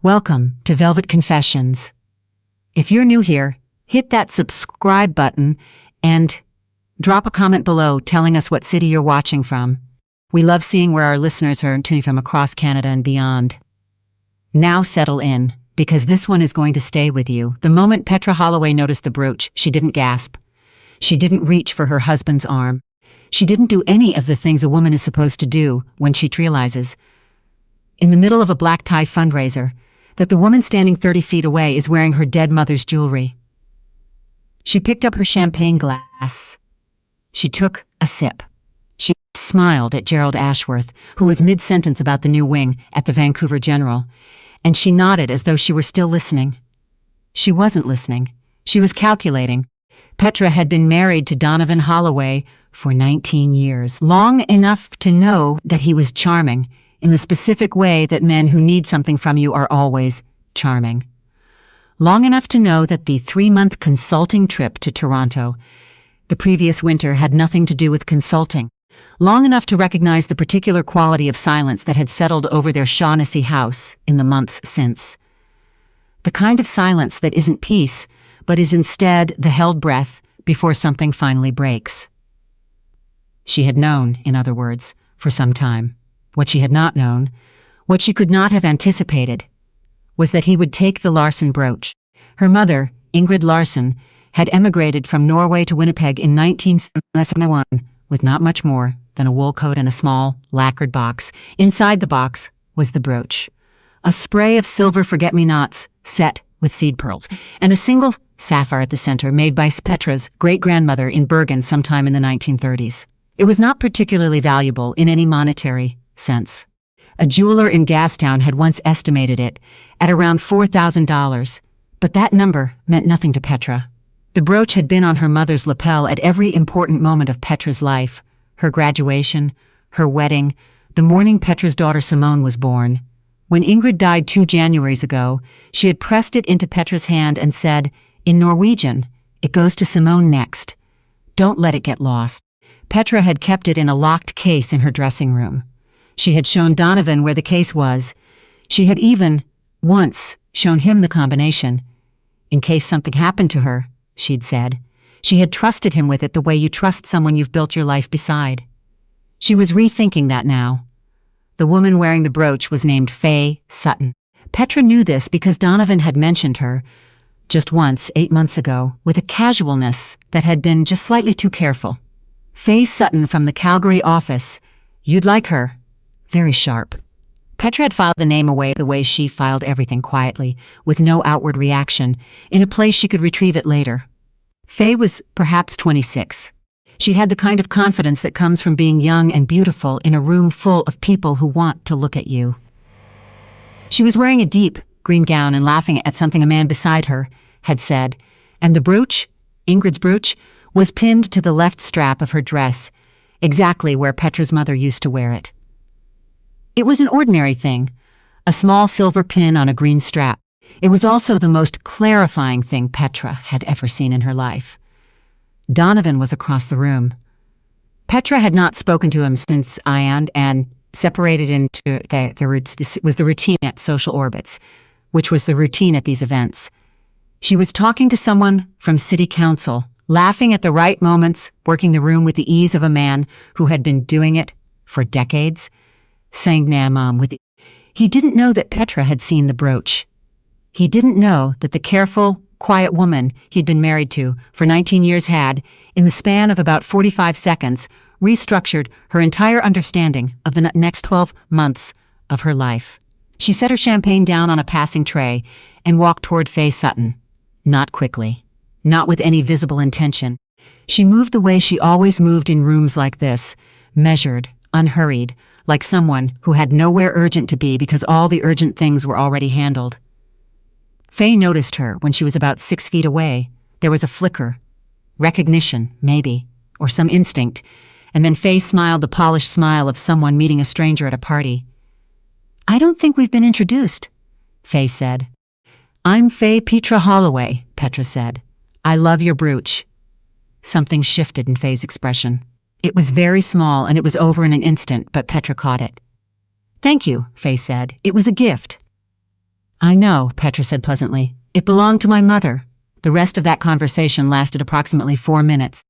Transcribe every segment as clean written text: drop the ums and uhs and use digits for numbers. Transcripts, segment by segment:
Welcome to Velvet Confessions. If you're new here, hit that subscribe button and drop a comment below telling us what city you're watching from. We love seeing where our listeners are tuning from across Canada and beyond. Now settle in, because this one is going to stay with you. The moment Petra Holloway noticed the brooch, she didn't gasp. She didn't reach for her husband's arm. She didn't do any of the things a woman is supposed to do when she realizes, in the middle of a black tie fundraiser, that the woman standing 30 feet away is wearing her dead mother's jewelry. She picked up her champagne glass. She took a sip. She smiled at Gerald Ashworth, who was mid-sentence about the new wing at the Vancouver General, and she nodded as though she were still listening. She wasn't listening. She was calculating. Petra had been married to Donovan Holloway for 19 years, long enough to know that he was charming, in the specific way that men who need something from you are always charming. Long enough to know that the 3-month consulting trip to Toronto the previous winter had nothing to do with consulting. Long enough to recognize the particular quality of silence that had settled over their Shaughnessy house in the months since. The kind of silence that isn't peace, but is instead the held breath before something finally breaks. She had known, in other words, for some time. What she had not known, what she could not have anticipated, was that he would take the Larson brooch. Her mother, Ingrid Larson, had emigrated from Norway to Winnipeg in 1971 with not much more than a wool coat and a small, lacquered box. Inside the box was the brooch, a spray of silver forget-me-nots set with seed pearls, and a single sapphire at the center made by Petra's great-grandmother in Bergen sometime in the 1930s. It was not particularly valuable in any monetary sense. A jeweler in Gastown had once estimated it at around $4,000, but that number meant nothing to Petra. The brooch had been on her mother's lapel at every important moment of Petra's life, her graduation, her wedding, the morning Petra's daughter Simone was born. When Ingrid died 2 Januaries ago, she had pressed it into Petra's hand and said, in Norwegian, "It goes to Simone next. Don't let it get lost." Petra had kept it in a locked case in her dressing room. She had shown Donovan where the case was. She had even, once, shown him the combination. In case something happened to her, she'd said. She had trusted him with it the way you trust someone you've built your life beside. She was rethinking that now. The woman wearing the brooch was named Faye Sutton. Petra knew this because Donovan had mentioned her, just once, 8 months ago, with a casualness that had been just slightly too careful. Faye Sutton from the Calgary office. You'd like her. Very sharp. Petra had filed the name away the way she filed everything, quietly, with no outward reaction, in a place she could retrieve it later. Faye was perhaps 26. She had the kind of confidence that comes from being young and beautiful in a room full of people who want to look at you. She was wearing a deep green gown and laughing at something a man beside her had said, and the brooch, Ingrid's brooch, was pinned to the left strap of her dress, exactly where Petra's mother used to wear it. It was an ordinary thing, a small silver pin on a green strap. It was also the most clarifying thing Petra had ever seen in her life. Donovan was across the room. Petra had not spoken to him since Ion and separated into this was the routine at social orbits, which was the routine at these events. She was talking to someone from city council, laughing at the right moments, working the room with the ease of a man who had been doing it for decades, saying "Nah, Mom," with He didn't know that Petra had seen the brooch. He didn't know that the careful, quiet woman he'd been married to for 19 years had, in the span of about 45 seconds, restructured her entire understanding of the next 12 months of her life. She set her champagne down on a passing tray and walked toward Faye Sutton. Not quickly. Not with any visible intention. She moved the way she always moved in rooms like this, measured, unhurried, like someone who had nowhere urgent to be because all the urgent things were already handled. Faye noticed her when she was about 6 feet away. There was a flicker. Recognition, maybe, or some instinct, and then Faye smiled the polished smile of someone meeting a stranger at a party. "I don't think we've been introduced," Faye said. "I'm Petra Holloway," Petra said. "I love your brooch." Something shifted in Faye's expression. It was very small and it was over in an instant, but Petra caught it. "Thank you," Faye said. "It was a gift." I know, Petra said pleasantly. It belonged to my mother. The rest of that conversation lasted approximately 4 minutes.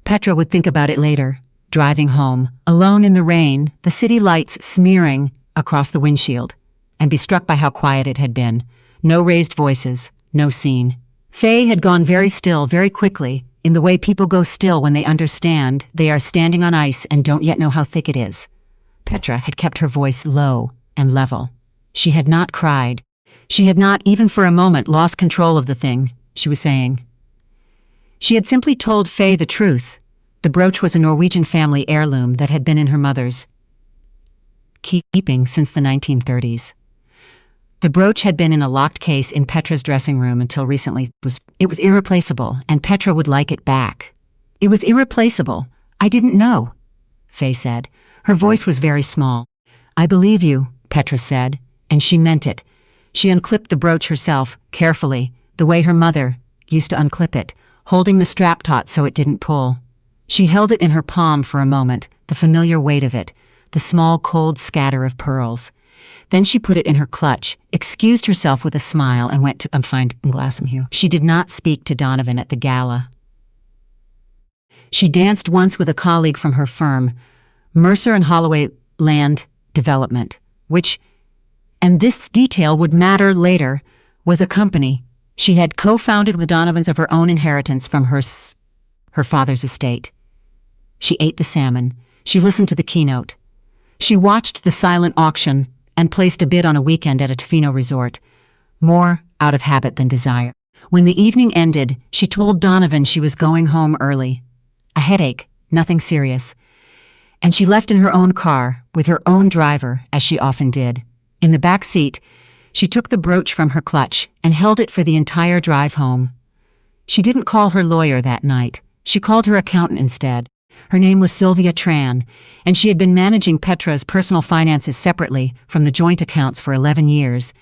Petra would think about it later, driving home, alone in the rain, the city lights smearing across the windshield, and be struck by how quiet it had been. No raised voices, no scene. Faye had gone very still very quickly, in the way people go still when they understand they are standing on ice and don't yet know how thick it is. Petra had kept her voice low and level. She had not cried. She had not, even for a moment, lost control of the thing she was saying. She had simply told Faye the truth. The brooch was a Norwegian family heirloom that had been in her mother's keeping since the 1930s. The brooch had been in a locked case in Petra's dressing room until recently. It was irreplaceable, and Petra would like it back. It was irreplaceable. I didn't know, Faye said. Her voice was very small. I believe you, Petra said, and she meant it. She unclipped the brooch herself, carefully, the way her mother used to unclip it, holding the strap taut so it didn't pull. She held it in her palm for a moment, the familiar weight of it, the small cold scatter of pearls. Then she put it in her clutch, excused herself with a smile, and went to find Glassamhue. She did not speak to Donovan at the gala. She danced once with a colleague from her firm, Mercer and Holloway Land Development, which, and this detail would matter later, was a company she had co-founded with Donovan's of her own inheritance from her father's estate. She ate the salmon. She listened to the keynote. She watched the silent auction and placed a bid on a weekend at a Tofino resort, more out of habit than desire. When the evening ended, she told Donovan she was going home early. A headache, nothing serious. And she left in her own car, with her own driver, as she often did. In the back seat, she took the brooch from her clutch and held it for the entire drive home. She didn't call her lawyer that night. She called her accountant instead. Her name was Sylvia Tran, and she had been managing Petra's personal finances separately from the joint accounts for 11 years,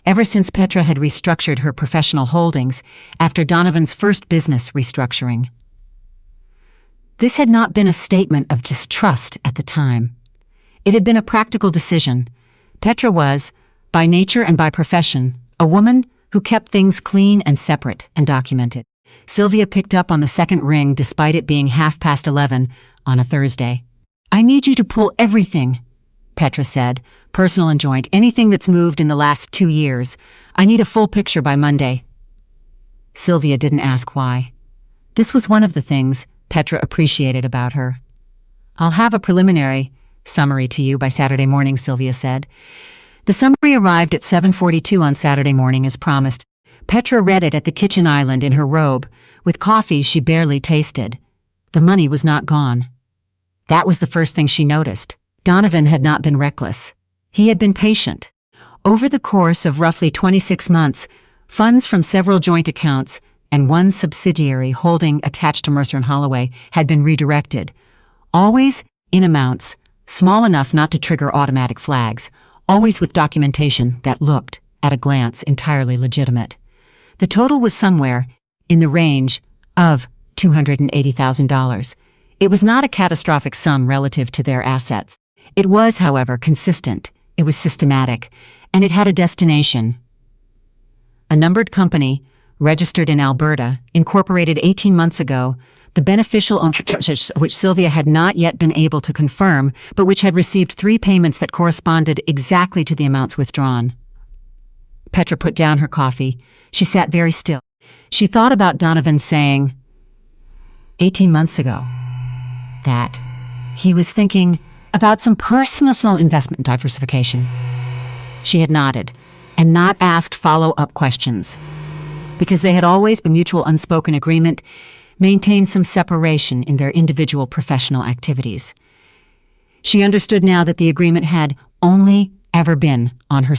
ever since Petra had restructured her professional holdings after Donovan's first business restructuring. This had not been a statement of distrust at the time. It had been a practical decision. Petra was, by nature and by profession, a woman who kept things clean and separate and documented. Sylvia picked up on the second ring despite it being 11:30 on a Thursday. I need you to pull everything, Petra said, personal and joint, anything that's moved in the last 2 years. I need a full picture by Monday. Sylvia didn't ask why. This was one of the things Petra appreciated about her. I'll have a preliminary summary to you by Saturday morning, Sylvia said. The summary arrived at 7:42 on Saturday morning as promised. Petra read it at the kitchen island in her robe, with coffee she barely tasted. The money was not gone. That was the first thing she noticed. Donovan had not been reckless. He had been patient. Over the course of roughly 26 months, funds from several joint accounts and one subsidiary holding attached to Mercer and Holloway had been redirected, always in amounts small enough not to trigger automatic flags, always with documentation that looked, at a glance, entirely legitimate. The total was somewhere in the range of $280,000. It was not a catastrophic sum relative to their assets. It was, however, consistent. It was systematic, and it had a destination. A numbered company, registered in Alberta, incorporated 18 months ago, the beneficial ownership which Sylvia had not yet been able to confirm, but which had received 3 payments that corresponded exactly to the amounts withdrawn. Petra put down her coffee. She sat very still. She thought about Donovan saying, 18 months ago, that he was thinking about some personal investment diversification. She had nodded and not asked follow-up questions, because they had always been mutual unspoken agreement, maintain some separation in their individual professional activities. She understood now that the agreement had only ever been on her.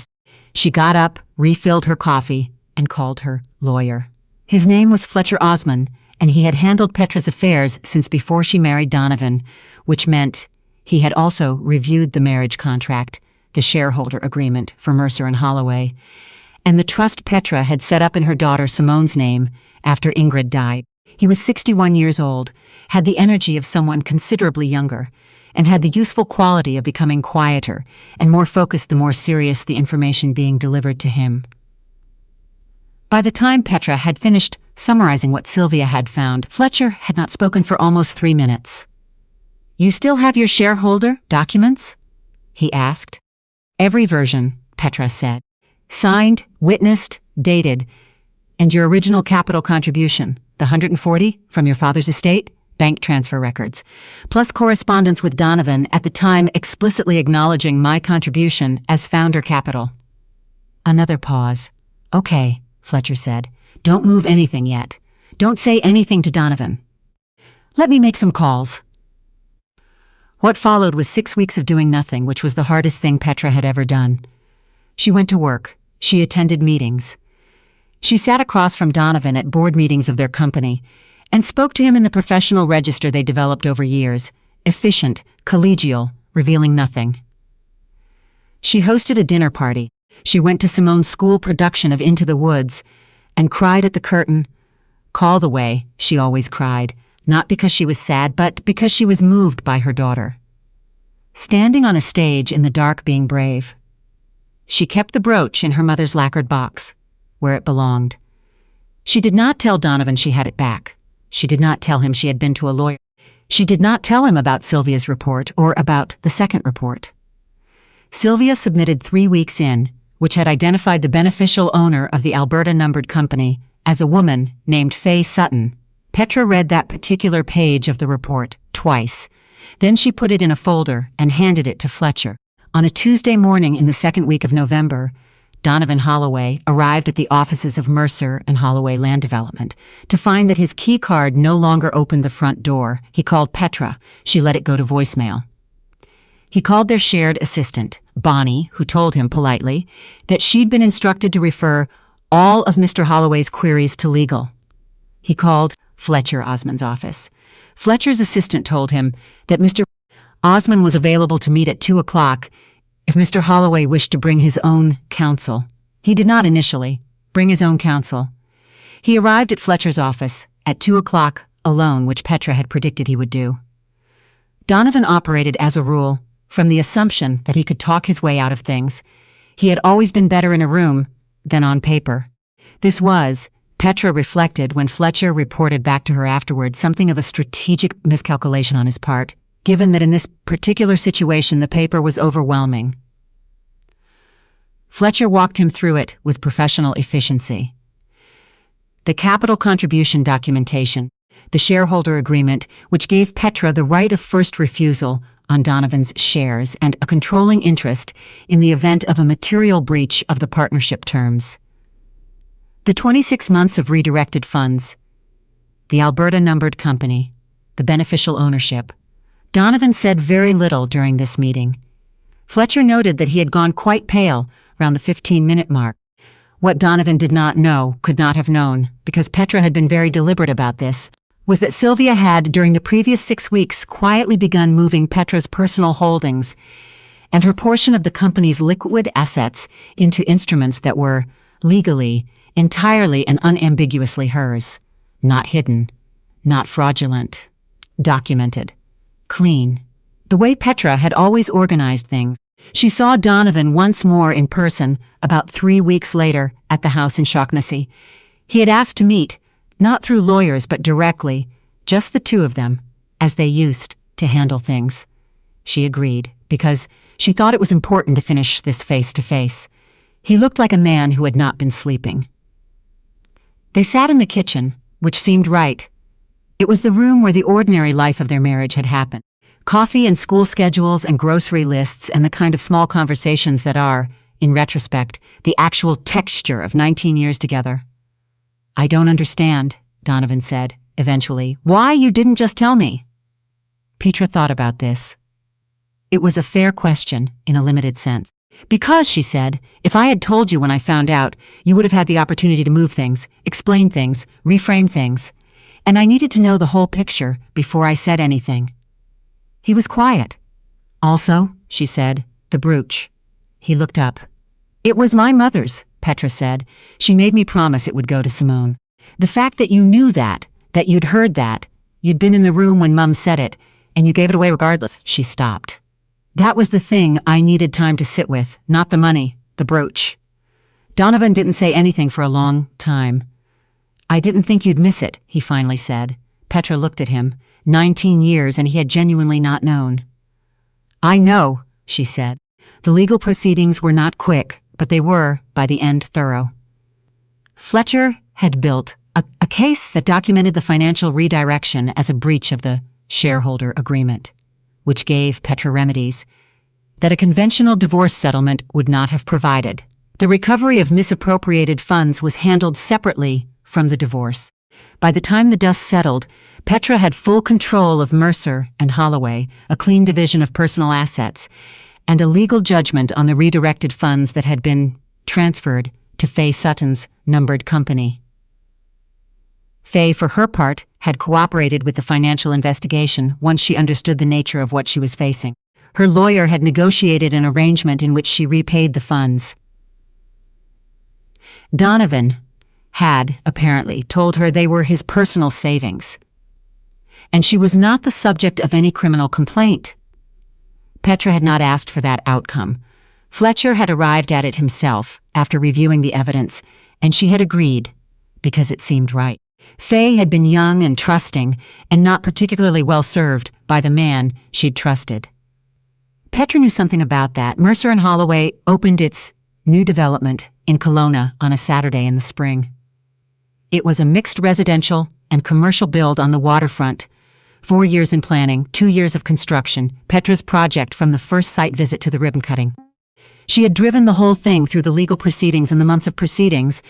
She got up, refilled her coffee, and called her lawyer. His name was Fletcher Osman, and he had handled Petra's affairs since before she married Donovan, which meant he had also reviewed the marriage contract, the shareholder agreement for Mercer and Holloway, and the trust Petra had set up in her daughter Simone's name after Ingrid died. He was 61 years old, had the energy of someone considerably younger, and had the useful quality of becoming quieter and more focused the more serious the information being delivered to him. By the time Petra had finished summarizing what Sylvia had found, Fletcher had not spoken for almost 3 minutes. "You still have your shareholder documents?" he asked. "Every version," Petra said. "Signed, witnessed, dated, and your original capital contribution, the 140 from your father's estate, bank transfer records, plus correspondence with Donovan at the time explicitly acknowledging my contribution as founder capital." Another pause. "Okay," Fletcher said. "Don't move anything yet. Don't say anything to Donovan. Let me make some calls." What followed was 6 weeks of doing nothing, which was the hardest thing Petra had ever done. She went to work. She attended meetings. She sat across from Donovan at board meetings of their company and spoke to him in the professional register they developed over years, efficient, collegial, revealing nothing. She hosted a dinner party. She went to Simone's school production of Into the Woods and cried at the curtain. Call the way, she always cried, not because she was sad, but because she was moved by her daughter. Standing on a stage in the dark being brave. She kept the brooch in her mother's lacquered box, where it belonged. She did not tell Donovan she had it back. She did not tell him she had been to a lawyer. She did not tell him about Sylvia's report or about the second report. Sylvia submitted 3 weeks in, which had identified the beneficial owner of the Alberta numbered company as a woman named Faye Sutton. Petra read that particular page of the report twice. Then she put it in a folder and handed it to Fletcher. On a Tuesday morning in the second week of November, Donovan Holloway arrived at the offices of Mercer and Holloway Land Development to find that his key card no longer opened the front door. He called Petra. She let it go to voicemail. He called their shared assistant, Bonnie, who told him politely that she'd been instructed to refer all of Mr. Holloway's queries to legal. He called Fletcher Osmond's office. Fletcher's assistant told him that Mr. Osmond was available to meet at 2 o'clock if Mr. Holloway wished to bring his own counsel. He did not initially bring his own counsel. He arrived at Fletcher's office at 2 o'clock alone, which Petra had predicted he would do. Donovan operated as a rule from the assumption that he could talk his way out of things. He had always been better in a room than on paper. This was, Petra reflected when Fletcher reported back to her afterward, something of a strategic miscalculation on his part, given that in this particular situation the paper was overwhelming. Fletcher walked him through it with professional efficiency. The capital contribution documentation, the shareholder agreement, which gave Petra the right of first refusal on Donovan's shares and a controlling interest in the event of a material breach of the partnership terms. The 26 months of redirected funds, the Alberta numbered company, the beneficial ownership. Donovan said very little during this meeting. Fletcher noted that he had gone quite pale around the 15-minute mark. What Donovan did not know, could not have known, because Petra had been very deliberate about this, was that Sylvia had, during the previous 6 weeks, quietly begun moving Petra's personal holdings and her portion of the company's liquid assets into instruments that were, legally, entirely and unambiguously hers. Not hidden, not fraudulent, documented, clean. The way Petra had always organized things. She saw Donovan once more in person about 3 weeks later at the house in Shaughnessy. He had asked to meet, not through lawyers but directly, just the two of them, as they used to handle things. She agreed, because she thought it was important to finish this face-to-face. He looked like a man who had not been sleeping. They sat in the kitchen, which seemed right. It was the room where the ordinary life of their marriage had happened. Coffee and school schedules and grocery lists and the kind of small conversations that are, in retrospect, the actual texture of 19 years together. "I don't understand," Donovan said, eventually. "Why you didn't just tell me?" Petra thought about this. It was a fair question, in a limited sense. "Because," she said, "if I had told you when I found out, you would have had the opportunity to move things, explain things, reframe things. And I needed to know the whole picture before I said anything." He was quiet. "Also," she said, "the brooch." He looked up. "It was my mother's," Petra said. "She made me promise it would go to Simone. The fact that you knew that you'd heard that, you'd been in the room when Mum said it, and you gave it away regardless." She stopped. "That was the thing I needed time to sit with, not the money, the brooch." Donovan didn't say anything for a long time. I didn't think you'd miss it, he finally said. Petra looked at him. 19 years, and he had genuinely not known. I know, she said. The legal proceedings were not quick, but they were, by the end, thorough. Fletcher had built a case that documented the financial redirection as a breach of the shareholder agreement, which gave Petra remedies that a conventional divorce settlement would not have provided. The recovery of misappropriated funds was handled separately from the divorce. By the time the dust settled, Petra had full control of Mercer and Holloway, a clean division of personal assets, and a legal judgment on the redirected funds that had been transferred to Faye Sutton's numbered company. Faye, for her part, had cooperated with the financial investigation once she understood the nature of what she was facing. Her lawyer had negotiated an arrangement in which she repaid the funds. Donovan had, apparently, told her they were his personal savings, and she was not the subject of any criminal complaint. Petra had not asked for that outcome. Fletcher had arrived at it himself after reviewing the evidence, and she had agreed because it seemed right. Faye had been young and trusting, and not particularly well served by the man she'd trusted. Petra knew something about that. Mercer and Holloway opened its new development in Kelowna on a Saturday in the spring. It was a mixed residential and commercial build on the waterfront. 4 years in planning, 2 years of construction, Petra's project from the first site visit to the ribbon cutting. She had driven the whole thing through the legal proceedings and the months of proceedings,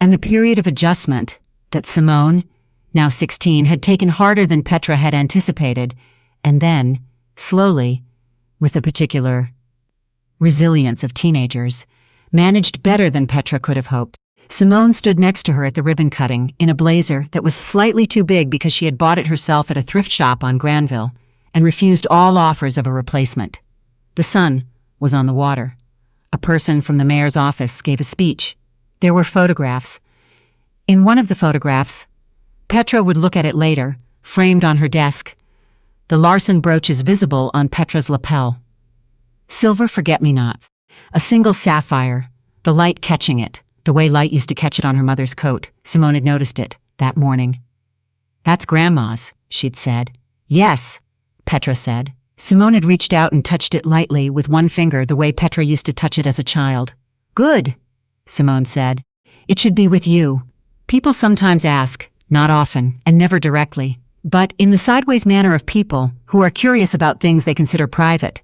and the period of adjustment that Simone, now 16, had taken harder than Petra had anticipated, and then, slowly, with the particular resilience of teenagers, managed better than Petra could have hoped. Simone stood next to her at the ribbon cutting in a blazer that was slightly too big because she had bought it herself at a thrift shop on Granville and refused all offers of a replacement. The sun was on the water. A person from the mayor's office gave a speech. There were photographs. In one of the photographs, Petra would look at it later, framed on her desk. The Larson brooch is visible on Petra's lapel. Silver forget-me-nots. A single sapphire, the light catching it, the way light used to catch it on her mother's coat. Simone had noticed it that morning. That's Grandma's, she'd said. Yes, Petra said. Simone had reached out and touched it lightly with one finger the way Petra used to touch it as a child. Good, Simone said. It should be with you. People sometimes ask, not often, and never directly, but in the sideways manner of people who are curious about things they consider private,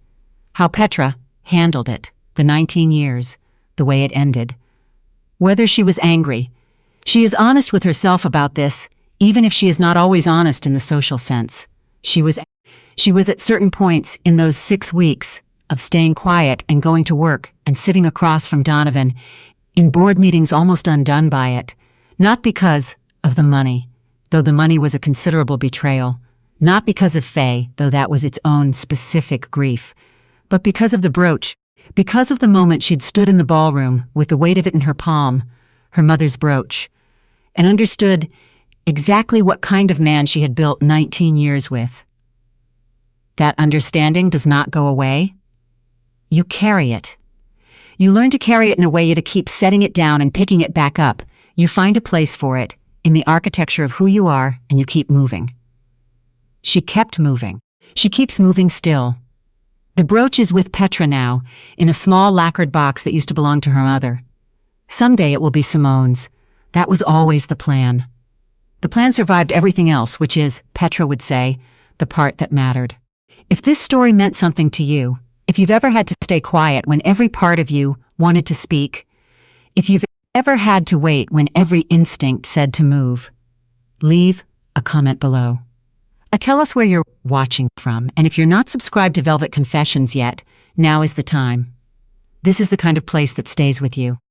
how Petra handled it, the 19 years, the way it ended. Whether she was angry. She is honest with herself about this, even if she is not always honest in the social sense. She was at certain points in those 6 weeks of staying quiet and going to work and sitting across from Donovan in board meetings almost undone by it, not because of the money, though the money was a considerable betrayal, not because of Faye, though that was its own specific grief, but because of the brooch, because of the moment she'd stood in the ballroom with the weight of it in her palm, her mother's brooch, and understood exactly what kind of man she had built 19 years with. That understanding does not go away. You carry it. You learn to carry it in a way to keep setting it down and picking it back up. You find a place for it in the architecture of who you are, and you keep moving. She kept moving. She keeps moving still. The brooch is with Petra now, in a small lacquered box that used to belong to her mother. Someday it will be Simone's. That was always the plan. The plan survived everything else, which is, Petra would say, the part that mattered. If this story meant something to you, if you've ever had to stay quiet when every part of you wanted to speak, if you've ever had to wait when every instinct said to move, leave a comment below. Tell us where you're watching from, and if you're not subscribed to Velvet Confessions yet, now is the time. This is the kind of place that stays with you.